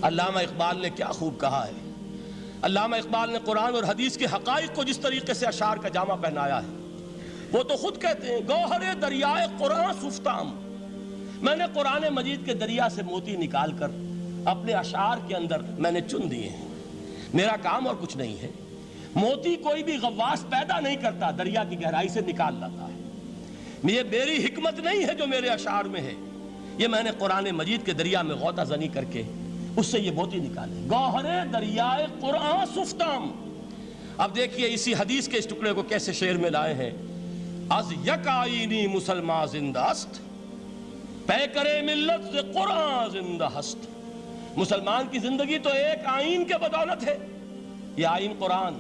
علامہ اقبال نے کیا خوب کہا ہے۔ علامہ اقبال نے قرآن اور حدیث کے حقائق کو جس طریقے سے اشعار کا جامع پہنایا ہے، وہ تو خود کہتے ہیں گوہر دریائے قرآن سفتام، میں نے قرآن مجید کے دریا سے موتی نکال کر اپنے اشعار کے اندر میں نے چن دیے ہیں، میرا کام اور کچھ نہیں ہے۔ موتی کوئی بھی غواص پیدا نہیں کرتا، دریا کی گہرائی سے نکال لاتا ہے۔ یہ میری حکمت نہیں ہے جو میرے اشعار میں ہے، یہ میں نے قرآن مجید کے دریا میں غوطہ زنی کر کے اس سے یہ موتی نکالے۔ گوہر دریائے قرآن سفتام۔ اب دیکھیے اسی حدیث کے اس ٹکڑے کو کیسے شعر میں لائے ہیں۔ از یک آئینی مسلمان زندہ است، پیکر ملت سے قرآن زندہ ہست۔ مسلمان کی زندگی تو ایک آئین کے بدولت ہے، یہ آئین قرآن۔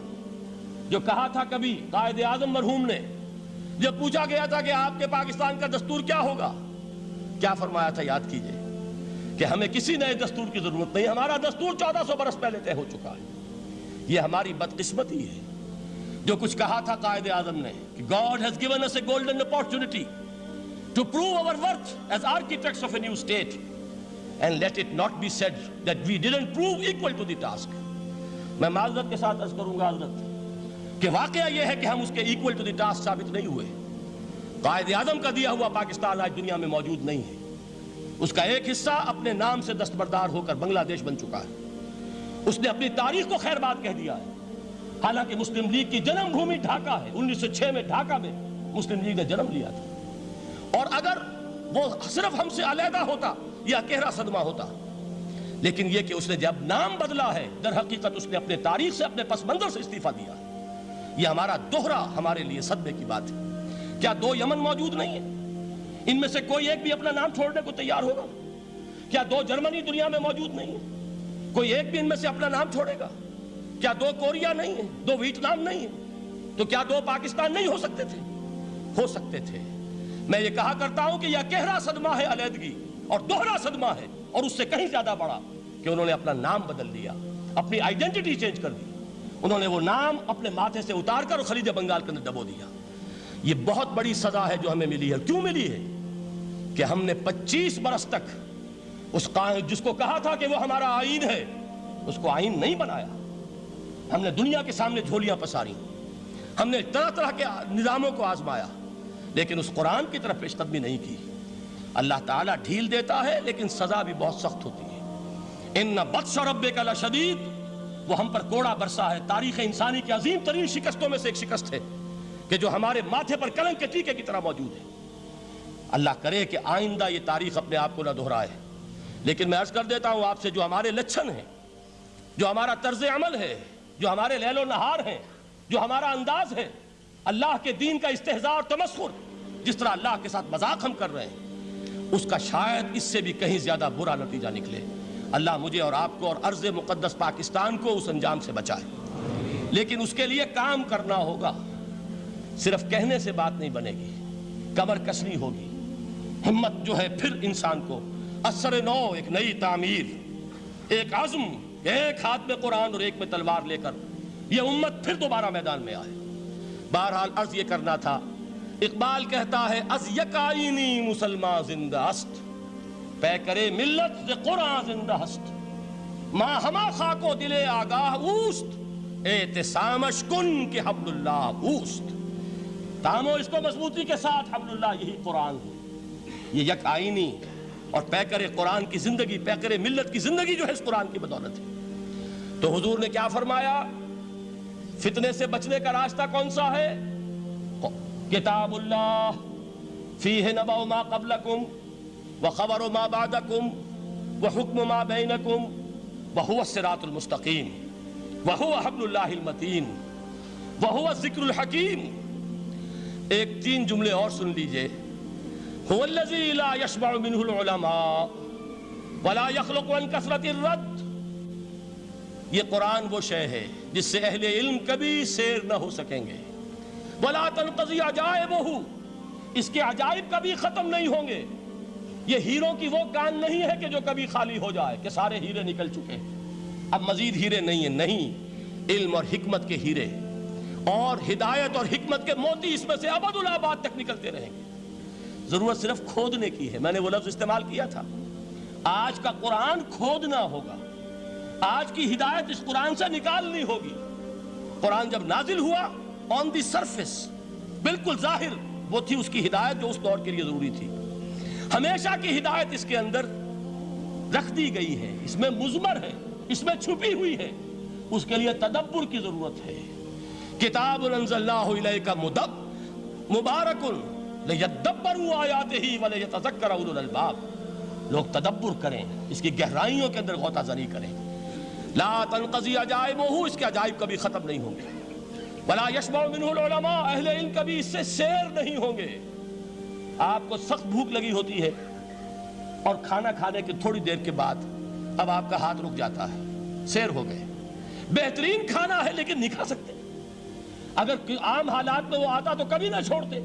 جو کہا تھا کبھی قائد اعظم مرحوم نے، جب پوچھا گیا تھا کہ آپ کے پاکستان کا دستور کیا ہوگا، کیا فرمایا تھا یاد کیجئے کہ ہمیں کسی نئے دستور کی ضرورت نہیں، ہمارا دستور 1400 برس پہلے طے ہو چکا ہے۔ یہ ہماری بدقسمتی ہے جو کچھ کہا تھا قائد اعظم نے کہ God has given us a golden opportunity to prove our worth as architects of a new state and let it not be said that we didn't prove equal to the task۔ میں معذرت کے ساتھ عرض کروں گا حضرت کہ واقعہ یہ ہے کہ ہم اس کے equal to the task ثابت نہیں ہوئے۔ قائد اعظم کا دیا ہوا پاکستان آج دنیا میں موجود نہیں ہے، اس کا ایک حصہ اپنے نام سے دستبردار ہو کر بنگلہ دیش بن چکا ہے، اس نے اپنی تاریخ کو خیر بات کہہ دیا ہے۔ حالانکہ مسلم لیگ کی جنم بھومی ڈھاکہ ہے، 1906 میں ڈھاکہ میں مسلم لیگ نے جنم لیا تھا، اور اگر وہ صرف ہم سے علیحدہ ہوتا یہ اکیرا صدمہ ہوتا، لیکن یہ کہ اس نے جب نام بدلا ہے در حقیقت اس نے اپنے تاریخ سے اپنے پس منظر سے استعفیٰ دیا ہے۔ یہ ہمارا دوہرا ہمارے لیے صدمے کی بات ہے۔ کیا دو یمن موجود نہیں ہیں؟ ان میں سے کوئی ایک بھی اپنا نام چھوڑنے کو تیار ہوگا؟ کیا دو جرمنی دنیا میں موجود نہیں ہیں؟ کوئی ایک بھی ان میں سے اپنا نام چھوڑے گا؟ کیا دو کوریا نہیں ہیں؟ دو ویتنام نہیں ہیں؟ تو کیا دو پاکستان نہیں ہو سکتے تھے؟ ہو سکتے تھے۔ میں یہ کہا کرتا ہوں کہ یہ گہرا صدمہ ہے علیحدگی، اور دوہرا صدمہ ہے، اور اس سے کہیں زیادہ بڑا کہ انہوں نے اپنا نام بدل دیا، اپنی آئیڈینٹی چینج کر دی، انہوں نے وہ نام اپنے ماتھے سے اتار کر خلیج بنگال کے اندر دبو دیا۔ یہ بہت بڑی سزا ہے جو ہمیں ملی ہے۔ کیوں ملی ہے؟ کہ ہم نے 25 برس تک اس جس کو کہا تھا کہ وہ ہمارا آئین ہے، اس کو آئین نہیں بنایا۔ ہم نے دنیا کے سامنے جھولیاں پساری، ہم نے طرح طرح کے نظاموں کو آزمایا، لیکن اس قرآن کی طرف پیش قدمی نہیں کی۔ اللہ تعالیٰ ڈھیل دیتا ہے لیکن سزا بھی بہت سخت ہوتی ہے۔ ان بطش ربک لشدید، وہ ہم پر کوڑا برسا ہے۔ تاریخ انسانی کی عظیم ترین شکستوں میں سے ایک شکست ہے کہ جو ہمارے ماتھے پر کلنک کے ٹیکے کی طرح موجود ہے۔ اللہ کرے کہ آئندہ یہ تاریخ اپنے آپ کو نہ دہرائے، لیکن میں عرض کر دیتا ہوں آپ سے، جو ہمارے لچھن ہیں، جو ہمارا طرز عمل ہے، جو ہمارے لیل و نہار ہیں، جو ہمارا انداز ہے، اللہ کے دین کا استہزاء اور تمسخر، جس طرح اللہ کے ساتھ مذاق ہم کر رہے ہیں، اس کا شاید اس سے بھی کہیں زیادہ برا نتیجہ نکلے۔ اللہ مجھے اور آپ کو اور ارض مقدس پاکستان کو اس انجام سے بچائے، لیکن اس کے لیے کام کرنا ہوگا۔ صرف کہنے سے بات نہیں بنے گی، کمر کسنی ہوگی، ہمت جو ہے پھر انسان کو اثر نو، ایک نئی تعمیر، ایک عزم، ایک ہاتھ میں قرآن اور ایک میں تلوار لے کر یہ امت پھر دوبارہ میدان میں آئے۔ بہرحال عرض یہ کرنا تھا، اقبال کہتا ہے از یک آئینی مسلمان زندہ است، پیکرے ملت سے قرآن زندہ ہست، ماں ہما خاک و دل آگاہ اوست، اعتصامش کن کہ حبل اللہ اوست۔ تامو اس کو مضبوطی کے ساتھ، حبل اللہ یہی قرآن ہے۔ یہ یک آئینی اور پیکر قرآن کی زندگی، پیکر ملت کی زندگی جو ہے اس قرآن کی بدولت ہے۔ تو حضور نے کیا فرمایا؟ فتنے سے بچنے کا راستہ کون سا ہے؟ کتاب اللہ فیہ نبأ ما قبلکم وخبر ما بعدکم وحکم ما بینکم وہو الصراط المستقیم وہو حبل اللہ المتین وہو الذکر الحکیم۔ ایک 3 جملے اور سن لیجئے۔ هو الذی لا یشبع منہ العلماء ولا یخلق عن کثرت الرد۔ یہ قرآن وہ شے ہے جس سے اہل علم کبھی سیر نہ ہو سکیں گے۔ ولا تنقضی عجائبہ، اس کے عجائب کبھی ختم نہیں ہوں گے۔ یہ ہیروں کی وہ کان نہیں ہے کہ جو کبھی خالی ہو جائے کہ سارے ہیرے نکل چکے اب مزید ہیرے نہیں ہیں، نہیں، علم اور حکمت کے ہیرے اور ہدایت اور حکمت کے موتی اس میں سے ابد الآباد تک نکلتے رہیں گے۔ ضرورت صرف کھودنے کی ہے، میں نے وہ لفظ استعمال کیا تھا۔ آج کا قرآن کھودنا ہوگا، آج کی ہدایت اس قرآن سے نکالنی ہوگی۔ قرآن جب نازل ہوا آن دی سرفیس بالکل ظاہر وہ تھی اس کی ہدایت جو اس دور کے لیے ضروری تھی۔ ہمیشہ کی ہدایت اس کے اندر رکھ دی گئی ہے، اس میں مضمر ہے، اس میں چھپی ہوئی ہے، اس کے لیے تدبر کی ضرورت ہے۔ کتاب انزلناہ الیک مبارک لیدبروا آیاتہ ولیتذکر اولو الالباب، لوگ تدبر کریں، اس کی گہرائیوں کے اندر غوطہ زنی کریں۔ لا تنقضی عجائبہ، اس کے عجائب کبھی ختم نہیں ہوں گے۔ ولا یشبع منہ العلماء، اہل علم کبھی اس سے سیر نہیں ہوں گے۔ آپ کو سخت بھوک لگی ہوتی ہے اور کھانا کھانے کے تھوڑی دیر کے بعد اب آپ کا ہاتھ رک جاتا ہے، سیر ہو گئے، بہترین کھانا ہے لیکن نہیں کھا سکتے۔ اگر عام حالات میں وہ آتا تو کبھی نہ چھوڑتے،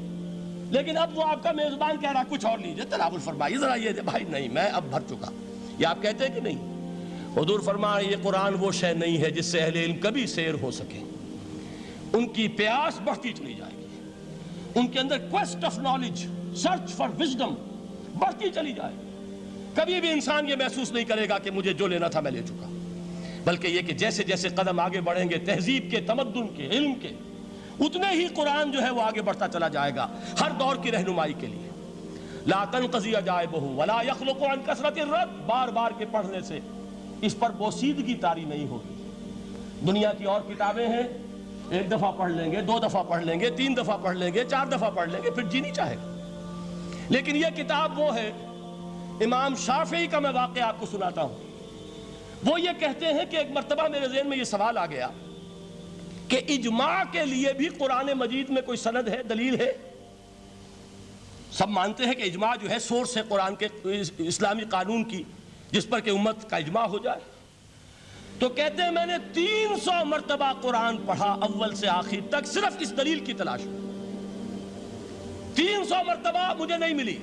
لیکن اب وہ آپ کا میزبان کہہ رہا کچھ اور لیجیے، تناول فرمائیے ذرا، یہ بھائی نہیں میں اب بھر چکا، یہ آپ کہتے ہیں کہ نہیں؟ حضور فرمایا یہ قرآن وہ شے نہیں ہے جس سے اہل علم کبھی سیر ہو سکے، ان کی پیاس بڑھتی چلی جائے گی، ان کے اندر quest of knowledge, search for wisdom بڑھتی چلی جائے گی۔ کبھی بھی انسان یہ محسوس نہیں کرے گا کہ مجھے جو لینا تھا میں لے چکا، بلکہ یہ کہ جیسے جیسے قدم آگے بڑھیں گے تہذیب کے، تمدن کے، علم کے، اتنے ہی قرآن جو ہے وہ آگے بڑھتا چلا جائے گا ہر دور کی رہنمائی کے لیے۔ لا تنقضی عجائبہ ولا یخلق عن کثرت الرد، بار بار کے پڑھنے سے اس پر بوسیدگی طاری نہیں ہوگی۔ دنیا کی اور کتابیں ہیں، ایک دفعہ پڑھ لیں گے، 2 دفعہ پڑھ لیں گے، 3 دفعہ پڑھ لیں گے، 4 دفعہ پڑھ لیں گے، پھر جی نہیں چاہے گا۔ لیکن یہ کتاب وہ ہے، امام شافعی کا میں واقعہ آپ کو سناتا ہوں۔ وہ یہ کہتے ہیں کہ ایک مرتبہ میرے ذہن میں یہ سوال آ گیا کہ اجماع کے لیے بھی قرآن مجید میں کوئی سند ہے، دلیل ہے؟ سب مانتے ہیں کہ اجماع جو ہے سورس ہے قرآن کے اسلامی قانون کی، جس پر کہ امت کا اجماع ہو جائے۔ تو کہتے ہیں میں نے 300 مرتبہ قرآن پڑھا اول سے آخر تک، صرف اس دلیل کی تلاش میں۔ 300 مرتبہ مجھے نہیں ملی،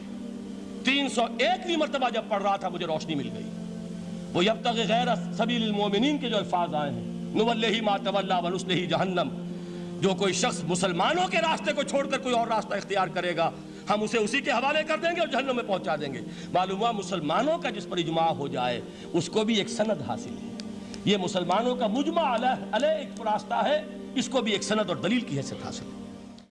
301ویں مرتبہ جب پڑھ رہا تھا مجھے روشنی مل گئی۔ وہ یبتغی غیر سبیل المومنین کے جو الفاظ آئے ہیں، نولہ ما تولی ونصلہ جہنم، جو کوئی شخص مسلمانوں کے راستے کو چھوڑ کر کوئی اور راستہ اختیار کرے گا ہم اسے اسی کے حوالے کر دیں گے اور جہنم میں پہنچا دیں گے۔ معلوم ہوا مسلمانوں کا جس پر اجماع ہو جائے اس کو بھی ایک سند حاصل ہے، یہ مسلمانوں کا مجمع علیہ ایک راستہ ہے، اس کو بھی ایک سند اور دلیل کی حیثیت حاصل ہے۔